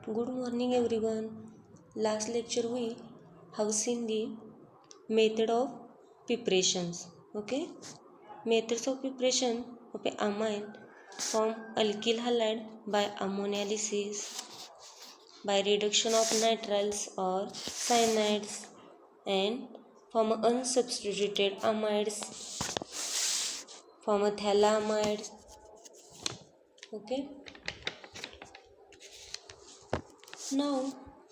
Good morning everyone. Last lecture we have seen the method of preparations. Okay, methods of preparation of a amine from alkyl halide by ammonolysis, by reduction of nitriles or cyanides, and from unsubstituted amides, from phthalamides. Okay. Now,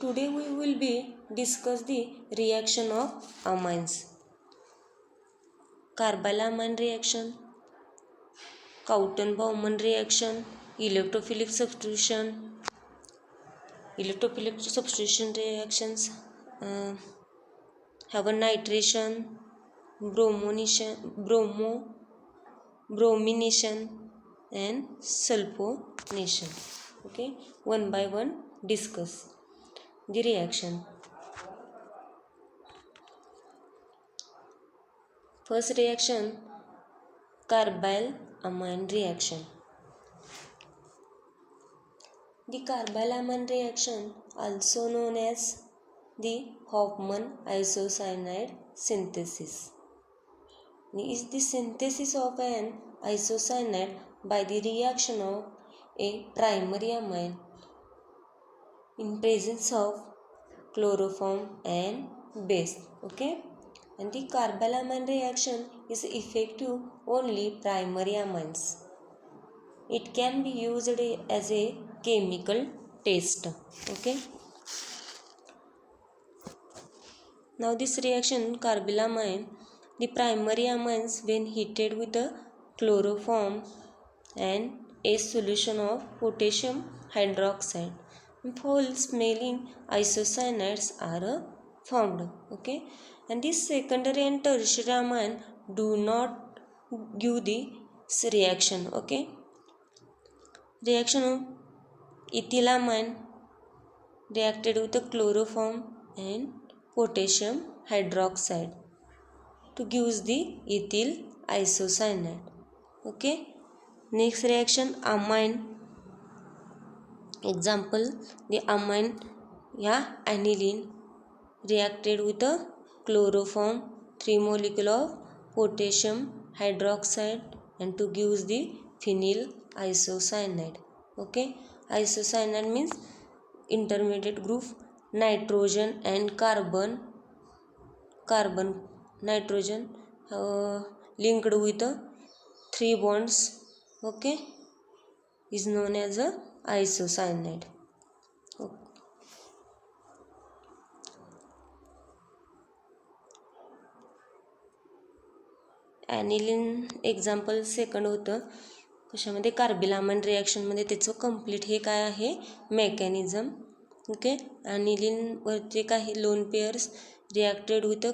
today we will be discuss the reaction of amines. Carbylamine reaction, Kauton-Baumann reaction, electrophilic substitution reactions have a nitration, bromination and sulfonation. Okay, one by one discuss the reaction. First reaction, carbylamine reaction. The carbylamine reaction, also known as the Hofmann isocyanide synthesis, is the synthesis of an isocyanide by the reaction of a primary amine in presence of chloroform and base. Okay, and the carbylamine reaction is effective only primary amines. It can be used as a chemical test. Okay, now this reaction carbylamine, the primary amines when heated with a chloroform and a solution of potassium hydroxide, foul smelling isocyanides are formed. Okay, and this secondary and tertiary amine do not give this reaction. Okay, reaction of ethylamine reacted with the chloroform and potassium hydroxide to give the ethyl isocyanide. Okay, next reaction amine. Example, the amine aniline reacted with the chloroform 3 molecule of potassium hydroxide and to give the phenyl isocyanide. Okay, isocyanide means intermediate group nitrogen and carbon nitrogen linked with 3 bonds. Okay, is known as a isocyanide. Okay. Aniline example second होतं कशामध्ये carbylamine रिॲक्शनमध्ये. त्याचं complete हे काय आहे mechanism. Okay, ॲनिलीनवरती काही loan pairs reacted with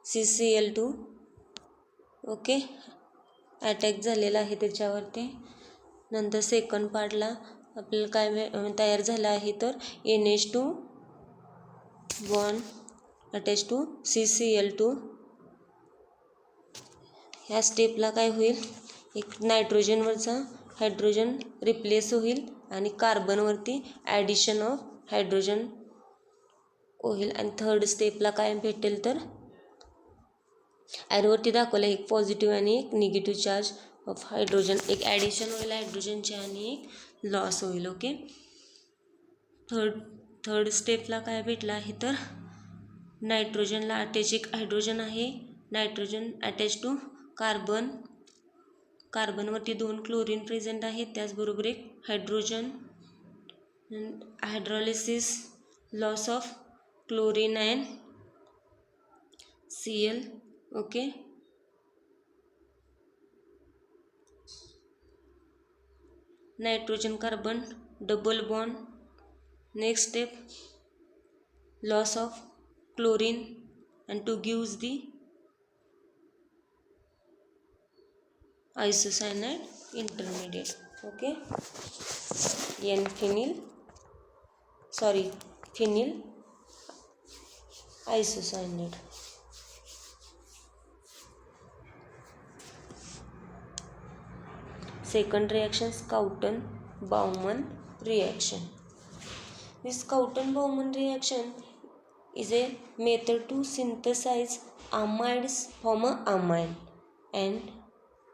CCl2. Okay, attack झालेला आहे त्याच्यावरती. नंतर सेकंड पार्टला आपल्याला काय तयार झालं आहे तर NH2 bond attach to CCl2. ह्या स्टेपला काय होईल, एक नायट्रोजनवरचा हायड्रोजन रिप्लेस होईल आणि कार्बनवरती ॲडिशन ऑफ हायड्रोजन होईल. आणि थर्ड स्टेपला काय भेटेल तर ॲरोवरती दाखवलं एक पॉझिटिव्ह आणि एक निगेटिव्ह चार्ज ऑफ हायड्रोजन, एक ॲडिशन होईल हायड्रोजनचे आणि एक लॉस होईल. ओके, थर्ड स्टेपला काय भेटलं आहे तर नायट्रोजनला अटॅच एक हायड्रोजन आहे, नायट्रोजन अटॅच टू कार्बनवरती 2 क्लोरीन प्रेझेंट आहेत, त्याचबरोबर एक hydrogen. Hydrolysis loss of chlorine and Cl. Okay, nitrogen carbon double bond. Next step loss of chlorine and to gives the isocyanide intermediate. Okay, phenyl isocyanide. Second reaction, Kauton-Baumann reaction. This Schouten-Baumann reaction is a method to synthesize amides from a amine and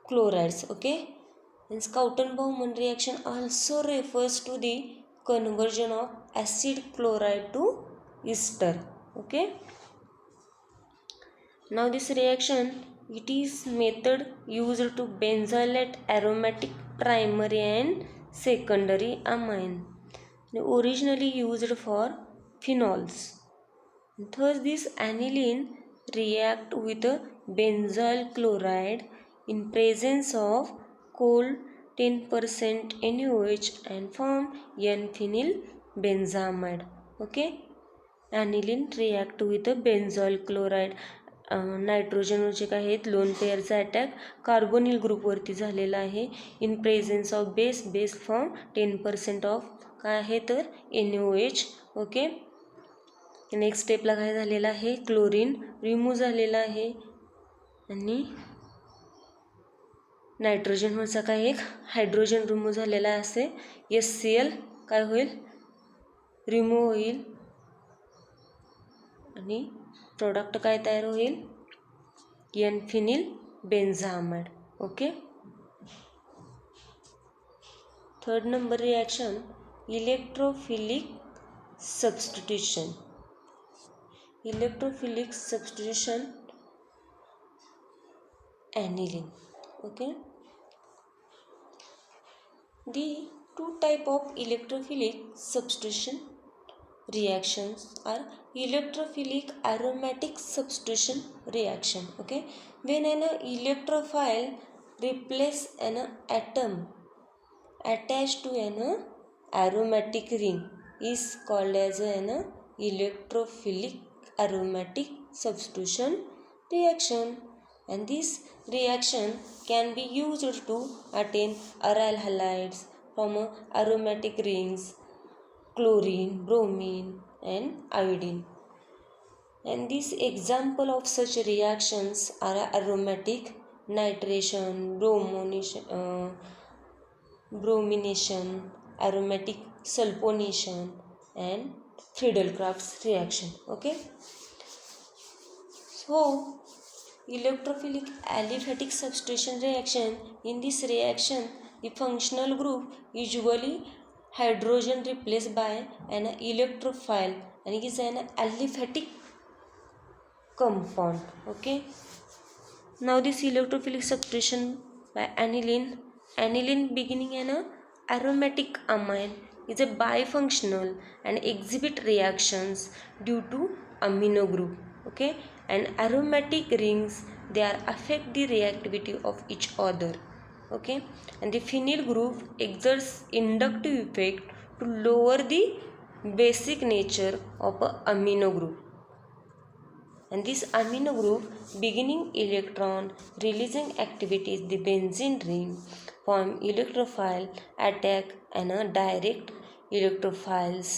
chlorides. Okay, and Schouten-Baumann reaction also refers to the conversion of acid chloride to ester. Okay, now this reaction, it is method used to benzylate aromatic primary and secondary amine, originally used for phenols. Thus, this aniline react with benzyl chloride in presence of cold 10% NaOH and form N-phenyl benzamide. Okay, aniline react with benzyl chloride. नायट्रोजनवरचे काय आहेत loan पेअरचा attack carbonyl ग्रुपवरती झालेला आहे इन presence of base form 10% of काय आहे तर NaOH. Okay, next स्टेपला काय झालेलं आहे क्लोरीन रिमूव्ह झालेला आहे आणि नायट्रोजनवरचा काय एक हायड्रोजन रिमूव्ह झालेला आहे असे HCl काय होईल रिमूव्ह होईल आणि प्रोडक्ट काय तयार होईल N-phenyl benzamide. Okay, third number reaction electrophilic substitution. Electrophilic substitution aniline. Okay, the two type of electrophilic substitution reactions are electrophilic aromatic substitution reaction. Okay, when an electrophile replace an atom attached to an aromatic ring is called as an electrophilic aromatic substitution reaction, and this reaction can be used to attain aryl halides from aromatic rings chlorine, bromine and iodine. And these example of such reactions are aromatic nitration, bromination, aromatic sulfonation and Friedel-Crafts reaction. Okay, so electrophilic aliphatic substitution reaction, in this reaction the functional group usually hydrogen replaced by an electrophile and it is an aliphatic compound. Okay, now this electrophilic substitution by aniline beginning an aromatic amine is a bifunctional and exhibit reactions due to amino group. Okay, and aromatic rings, they are affect the reactivity of each other. Okay, and the phenyl group exerts inductive effect to lower the basic nature of a amino group, and this amino group beginning electron releasing activities the benzene ring form electrophile attack and direct electrophiles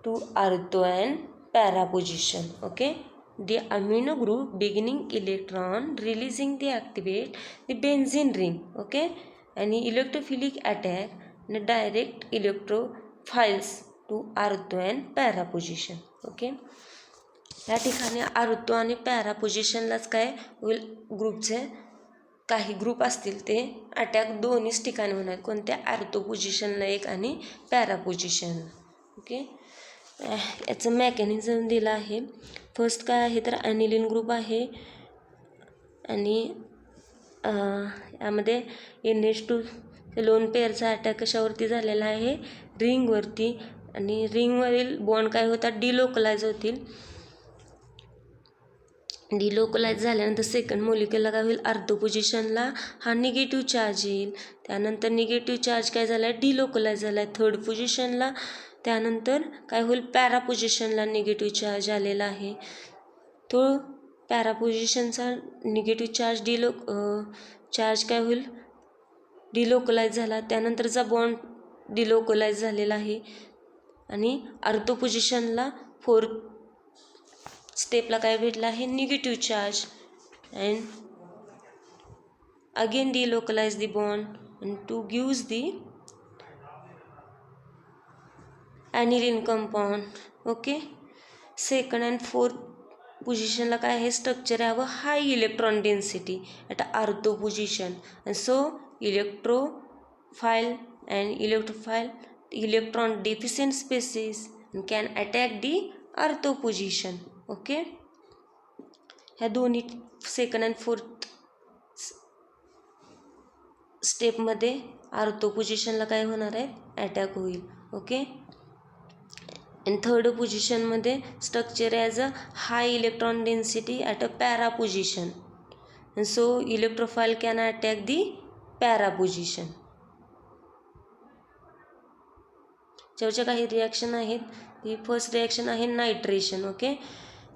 to ortho and para position. Okay, the amino group beginning electron releasing the activate the benzene ring. Okay, and electrophilic attack and direct electrophiles to ortho and para position. Okay, या ठिकाणी ortho आणि para पोझिशनलाच काय होईल ग्रुपचे काही group असतील ते attack दोन्हीच ठिकाणी होणार कोणत्या आर्थो पोझिशनला एक आणि पॅरा पोझिशनला. ओके, याचं मेकॅनिझम दिलं आहे. फर्स्ट काय आहे तर ॲनिलिन ग्रुप आहे आणि यामध्ये NH2 लोन पेअरचा अटॅक कशावरती झालेला आहे रिंगवरती आणि रिंगवरील बॉन्ड काय होतात डिलोकलाइज होतील. डिलोकलाइज झाल्यानंतर सेकंड मोलिक्युलला काय होईल आर्थो पोझिशनला हा निगेटिव्ह चार्ज येईल. त्यानंतर निगेटिव्ह चार्ज काय झाला आहे डिलोकलाइज झाला आहे थर्ड पोझिशनला. त्यानंतर काय होईल पॅरा पोझिशनला निगेटिव्ह चार्ज आलेला आहे. तो पॅरा पोझिशनचा निगेटिव्ह चार्ज काय होईल डिलोकलाइज झाला. त्यानंतरचा बॉन्ड डिलोकलाइज झालेला आहे आणि आर्थो पोझिशनला फोर्थ स्टेपला काय भेटला आहे negative charge and again delocalize the bond and to gives the aniline compound. Okay. Second and fourth पोझिशनला काय आहे, structure have a high electron density at ortho position and so electrophile and electrophile electron deficient species can attack the ortho position. Okay. ह्या दोन्ही second and fourth स्टेपमध्ये ortho पोझिशनला काय होणार आहे, अटॅक होईल. ओके. आणि थर्ड पोझिशनमध्ये structure as a high electron density at a para position and so electrophile can attack the para position. ज्याच्या काही रिॲक्शन आहेत. ही फर्स्ट रिॲक्शन आहे nitration. Okay.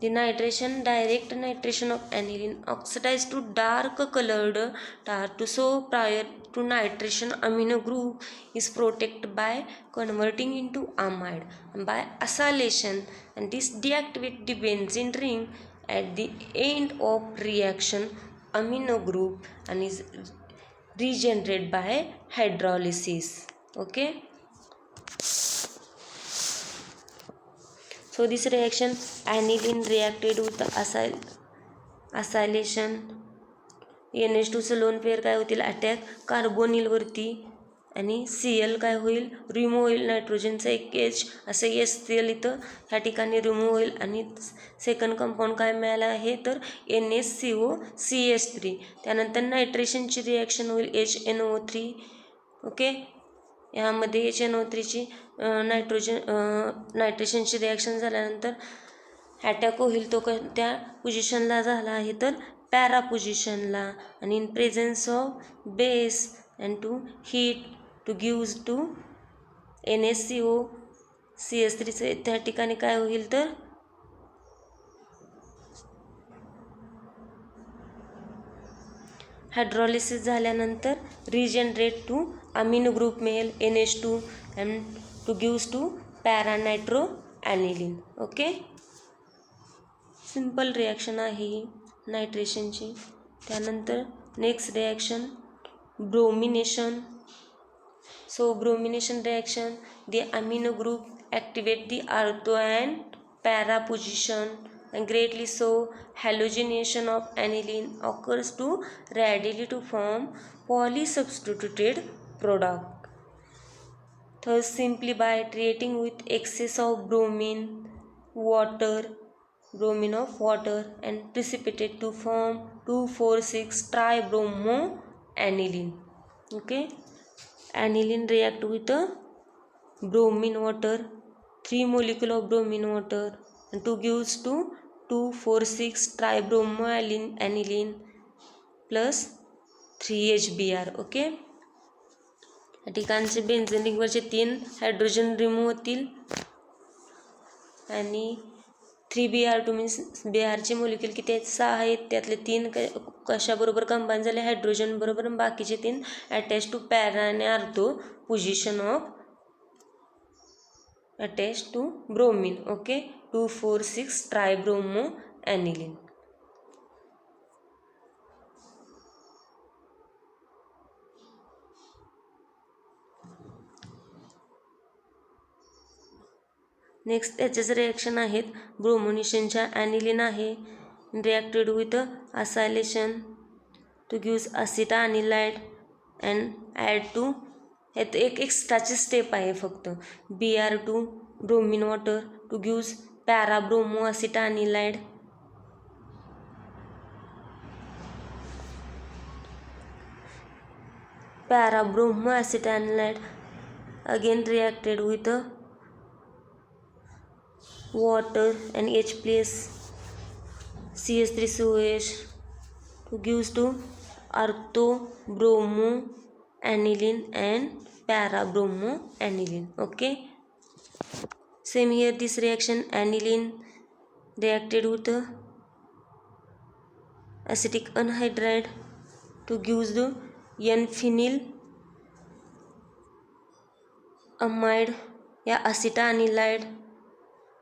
The nitration, direct nitration of aniline oxidized to dark colored tar to so prior to nitration amino group is protected by converting into amide by acylation, and this deactivate the benzene ring at the end of reaction amino group and is regenerated by hydrolysis. Okay. So this reaction aniline reacted with acylation. NH2 lone pair काय होतील, attack कार्बोनिलवरती आणि Cl काय होईल, remove होईल. नायट्रोजनचा एक H असं HCl इथं ह्या ठिकाणी रिमूव्ह होईल आणि सेकंड कंपाऊंड काय मिळालं आहे तर NaCO3. त्यानंतर नायट्रेशनची रिॲक्शन होईल HNO3. ओके. यामध्ये HNO3ची नायट्रेशनची रिॲक्शन झाल्यानंतर अटॅक होईल. तो त्या पोझिशनला झाला आहे तर पॅरा पोझिशनला, आणि in presence of base and to heat to gives to NaCO3 त्या ठिकाणी काय होईल तर हायड्रॉलिसिस झाल्यानंतर रिजनरेट टू अमिनो ग्रुप मिळेल NH2 and to gives to para nitro aniline. Okay. Simple reaction आहे ही नायट्रेशनची. त्यानंतर next reaction bromination. So bromination reaction, the amino group activate the ortho and para position and greatly so halogenation of aniline occurs to readily to form polysubstituted product. Thus simply by treating with excess of bromine of water and precipitate to form 2,4,6 tribromoaniline. Okay. Aniline react with a bromine water, 3 molecule of bromine water and 2 gives to 2,4,6 tribromoaniline plus 3HBr. Okay. या ठिकाणचे benzene रिंगवरचे 3 hydrogen remove होतील आणि 3Br2 means Brचे molecule किती आहेत, 6 आहेत. त्यातले 3 कशाबरोबर combine झाले, hydrogen बरोबर. बाकीचे 3 अटॅच टू पॅरा आणि ortho position of attach to bromine. Okay. 2,4,6 tribromoaniline. Next त्याचेच रिॲक्शन आहेत. ब्रोमोनेशनच्या ॲनिलीन आहे reacted with acylation to gives acetanilide and add to. यात एक एक्स्ट्राची स्टेप आहे फक्त. Br2 bromine water to gives para bromo acetanilide. Para bromo acetanilide again reacted with water and H plus CH3COH to gives to orthobromoaniline and parabromoaniline. Okay. Same here, this reaction aniline reacted with acetic anhydride to gives the N-phenyl amide या acetanilide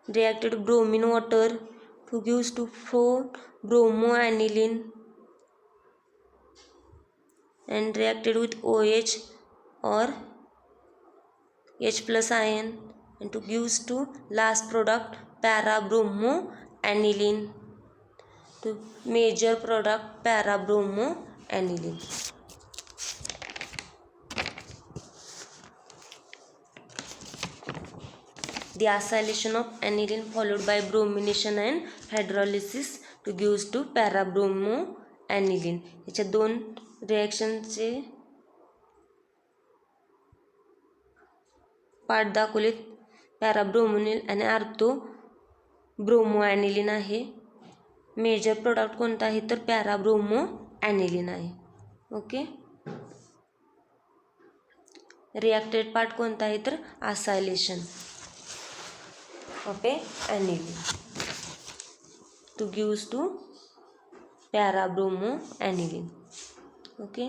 reacted bromine water to gives to 4-bromoaniline and reacted with OH or H plus ion and to gives to last product para-bromo-aniline. To major product para-bromo-aniline. The acylation of aniline followed by bromination and hydrolysis to gives to para-bromo-aniline. याच्या दोन रिॲक्शनचे part दाखवलेत. पॅराब्रोमोनिल आणि ortho ब्रोमोॲनिलिन आहे. Major product कोणता आहे तर पॅराब्रोमोॲनिलिन आहे. Okay. Reacted part कोणता आहे तर acylation of aniline to gives to para bromoaniline. Okay.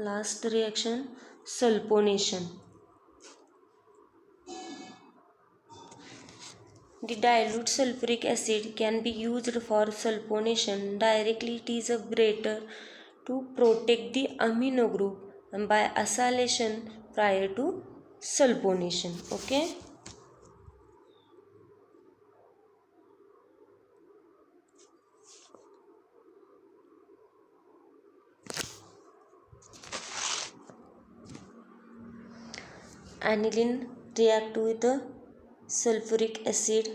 Last reaction sulfonation. The dilute sulfuric acid can be used for sulfonation directly. It is better to protect the amino group and by acylation prior to sulfonation. Okay. Aniline react with the sulfuric acid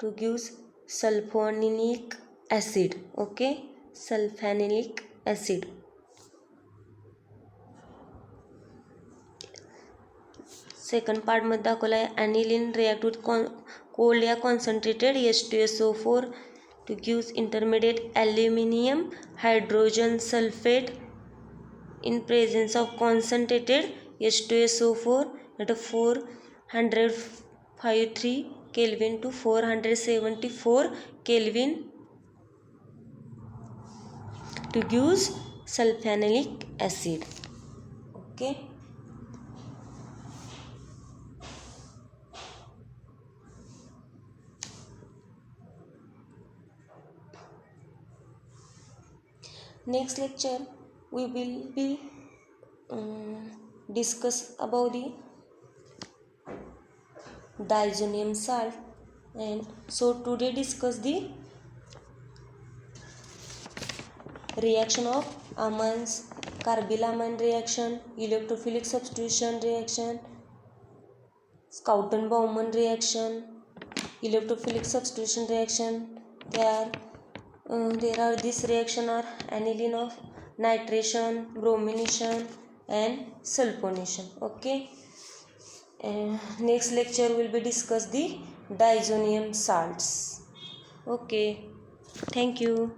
to give sulfoninic acid. Okay, sulfoninic acid. Second part मध्ये दाखवला आहे ॲनिलिन react with cold या concentrated H2SO4 to gives intermediate aluminium hydrogen sulfate in presence of concentrated H2SO4 at 453 Kelvin to 474 Kelvin to gives sulfoninic acid. Okay. Next lecture we will be discuss about the diazonium salt, and so today discuss the reaction of amines, carbylamine reaction, electrophilic substitution reaction, Schouten-Baumann reaction, electrophilic substitution reaction. There are this reaction are aniline of nitration, bromination and sulfonation. Okay. Next lecture will be discuss the diazonium salts. Okay. Thank you.